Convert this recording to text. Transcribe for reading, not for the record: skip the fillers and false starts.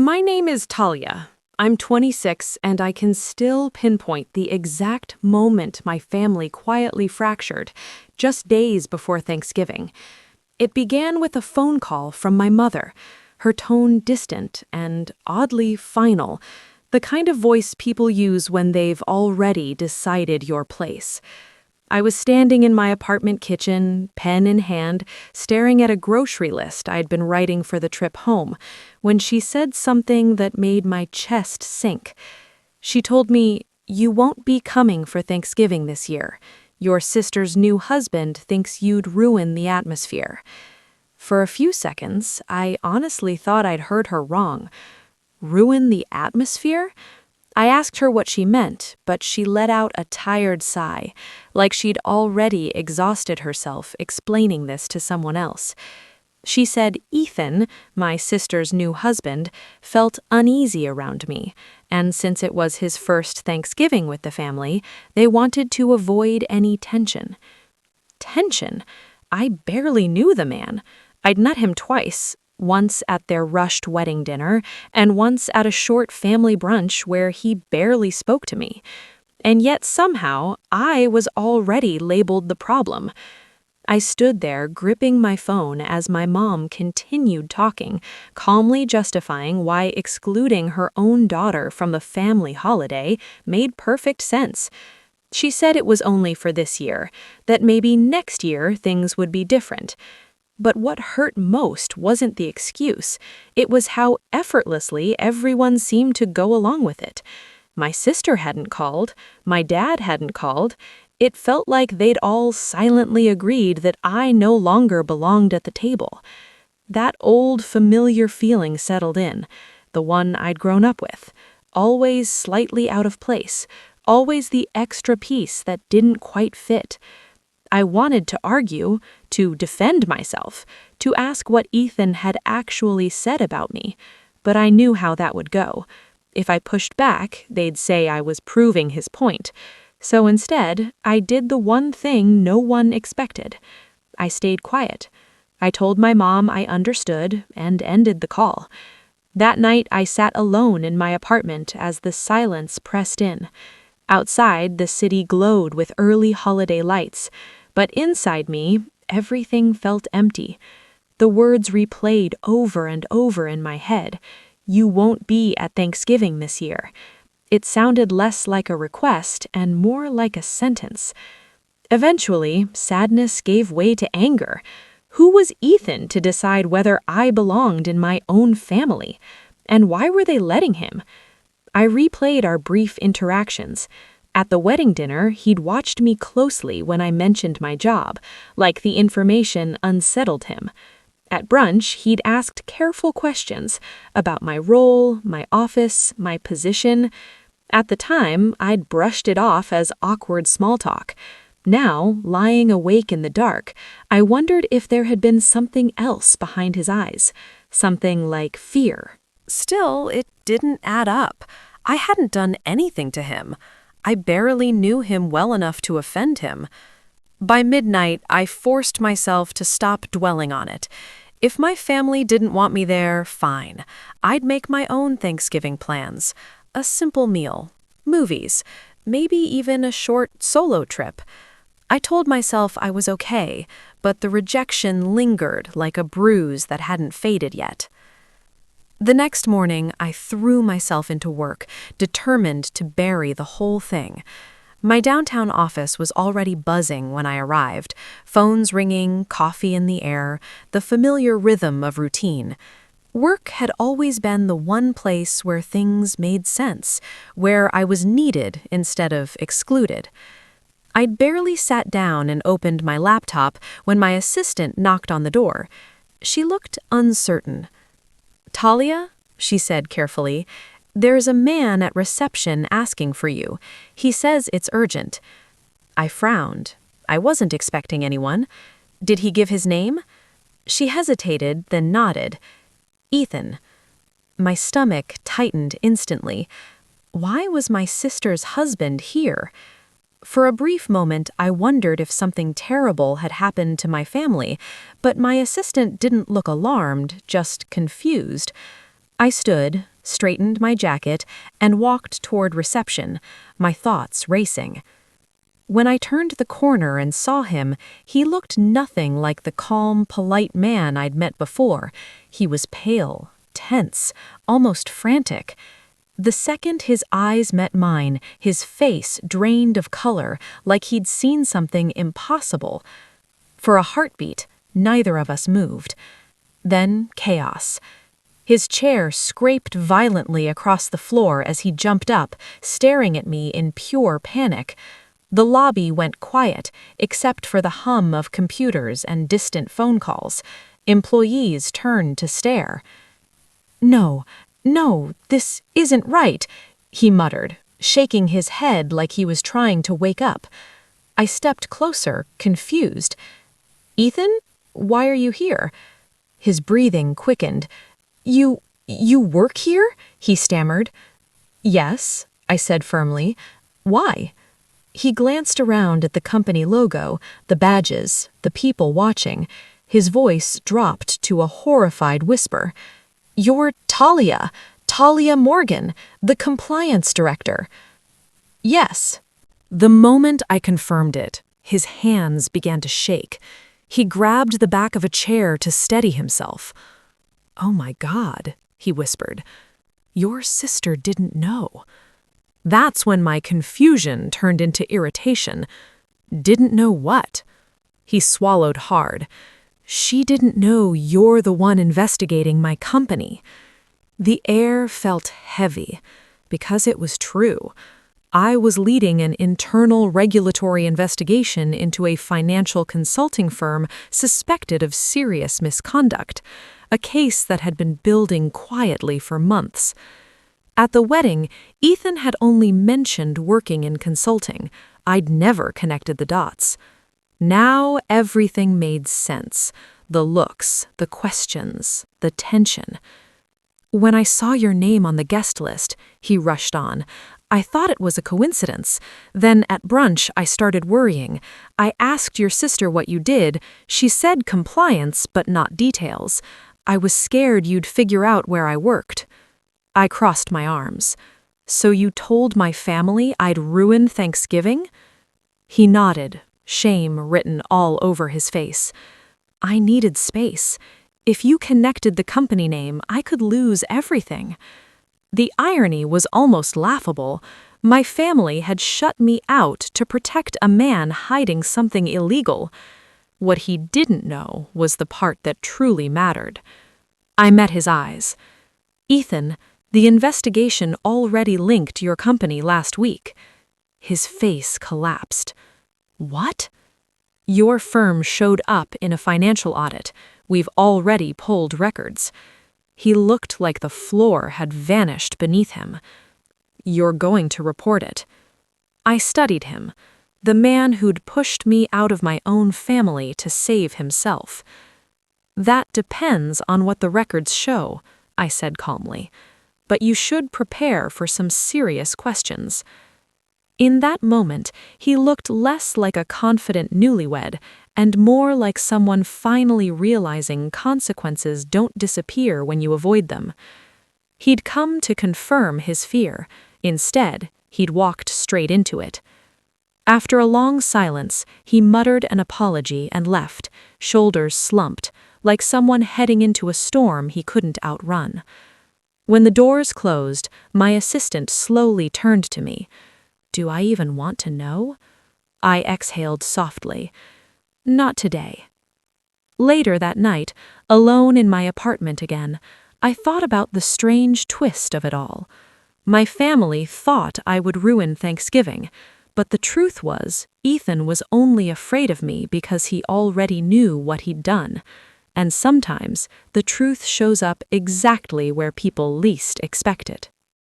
My name is Talia. I'm 26 and I can still pinpoint the exact moment my family quietly fractured, just days before Thanksgiving. It began with a phone call from my mother, her tone distant and oddly final, the kind of voice people use when they've already decided your place. I was standing in my apartment kitchen, pen in hand, staring at a grocery list I'd been writing for the trip home, when she said something that made my chest sink. She told me, "You won't be coming for Thanksgiving this year. Your sister's new husband thinks you'd ruin the atmosphere." For a few seconds, I honestly thought I'd heard her wrong. Ruin the atmosphere? I asked her what she meant, but she let out a tired sigh, like she'd already exhausted herself explaining this to someone else. She said Ethan, my sister's new husband, felt uneasy around me, and since it was his first Thanksgiving with the family, they wanted to avoid any tension. Tension? I barely knew the man. I'd met him twice. Once at their rushed wedding dinner, and once at a short family brunch where he barely spoke to me. And yet somehow, I was already labeled the problem. I stood there gripping my phone as my mom continued talking, calmly justifying why excluding her own daughter from the family holiday made perfect sense. She said it was only for this year, that maybe next year things would be different. But what hurt most wasn't the excuse. It was how effortlessly everyone seemed to go along with it. My sister hadn't called. My dad hadn't called. It felt like they'd all silently agreed that I no longer belonged at the table. That old familiar feeling settled in, the one I'd grown up with, always slightly out of place, always the extra piece that didn't quite fit. I wanted to argue, to defend myself, to ask what Ethan had actually said about me, but I knew how that would go. If I pushed back, they'd say I was proving his point. So instead, I did the one thing no one expected. I stayed quiet. I told my mom I understood and ended the call. That night, I sat alone in my apartment as the silence pressed in. Outside, the city glowed with early holiday lights. But inside me, everything felt empty. The words replayed over and over in my head. "You won't be at Thanksgiving this year." It sounded less like a request and more like a sentence. Eventually, sadness gave way to anger. Who was Ethan to decide whether I belonged in my own family? And why were they letting him? I replayed our brief interactions. At the wedding dinner, he'd watched me closely when I mentioned my job, like the information unsettled him. At brunch, he'd asked careful questions about my role, my office, my position. At the time, I'd brushed it off as awkward small talk. Now, lying awake in the dark, I wondered if there had been something else behind his eyes, something like fear. Still, it didn't add up. I hadn't done anything to him. I barely knew him well enough to offend him. By midnight, I forced myself to stop dwelling on it. If my family didn't want me there, fine. I'd make my own Thanksgiving plans. A simple meal, movies, maybe even a short solo trip. I told myself I was okay, but the rejection lingered like a bruise that hadn't faded yet. The next morning, I threw myself into work, determined to bury the whole thing. My downtown office was already buzzing when I arrived, phones ringing, coffee in the air, the familiar rhythm of routine. Work had always been the one place where things made sense, where I was needed instead of excluded. I'd barely sat down and opened my laptop when my assistant knocked on the door. She looked uncertain. "Talia," she said carefully, "there's a man at reception asking for you. He says it's urgent." I frowned. I wasn't expecting anyone. Did he give his name? She hesitated, then nodded. "Ethan." My stomach tightened instantly. Why was my sister's husband here? For a brief moment, I wondered if something terrible had happened to my family, but my assistant didn't look alarmed, just confused. I stood, straightened my jacket, and walked toward reception, my thoughts racing. When I turned the corner and saw him, he looked nothing like the calm, polite man I'd met before. He was pale, tense, almost frantic. The second his eyes met mine, his face drained of color, like he'd seen something impossible. For a heartbeat, neither of us moved. Then chaos. His chair scraped violently across the floor as he jumped up, staring at me in pure panic. The lobby went quiet, except for the hum of computers and distant phone calls. Employees turned to stare. "No, no, this isn't right," he muttered, shaking his head like he was trying to wake up. I stepped closer, confused. "Ethan, why are you here?" His breathing quickened. You work here?" he stammered. "Yes," I said firmly. "Why?" He glanced around at the company logo, the badges, the people watching. His voice dropped to a horrified whisper. "You're Talia Morgan, the compliance director." "Yes." The moment I confirmed it, his hands began to shake. He grabbed the back of a chair to steady himself. "Oh my God," he whispered. "Your sister didn't know." That's when my confusion turned into irritation. "Didn't know what?" He swallowed hard. "She didn't know you're the one investigating my company." The air felt heavy, because it was true. I was leading an internal regulatory investigation into a financial consulting firm suspected of serious misconduct, a case that had been building quietly for months. At the wedding, Ethan had only mentioned working in consulting. I'd never connected the dots. Now everything made sense. The looks, the questions, the tension. "When I saw your name on the guest list," he rushed on, "I thought it was a coincidence. Then at brunch, I started worrying. I asked your sister what you did. She said compliance, but not details. I was scared you'd figure out where I worked." I crossed my arms. "So you told my family I'd ruin Thanksgiving?" He nodded, shame written all over his face. "I needed space. If you connected the company name, I could lose everything." The irony was almost laughable. My family had shut me out to protect a man hiding something illegal. What he didn't know was the part that truly mattered. I met his eyes. "Ethan, the investigation already linked your company last week." His face collapsed. "What?" "Your firm showed up in a financial audit. We've already pulled records." He looked like the floor had vanished beneath him. "You're going to report it." I studied him, the man who'd pushed me out of my own family to save himself. "That depends on what the records show," I said calmly. "But you should prepare for some serious questions." In that moment, he looked less like a confident newlywed and more like someone finally realizing consequences don't disappear when you avoid them. He'd come to confirm his fear. Instead, he'd walked straight into it. After a long silence, he muttered an apology and left, shoulders slumped, like someone heading into a storm he couldn't outrun. When the doors closed, my assistant slowly turned to me. "Do I even want to know?" I exhaled softly. "Not today." Later that night, alone in my apartment again, I thought about the strange twist of it all. My family thought I would ruin Thanksgiving, but the truth was, Ethan was only afraid of me because he already knew what he'd done. And sometimes, the truth shows up exactly where people least expect it.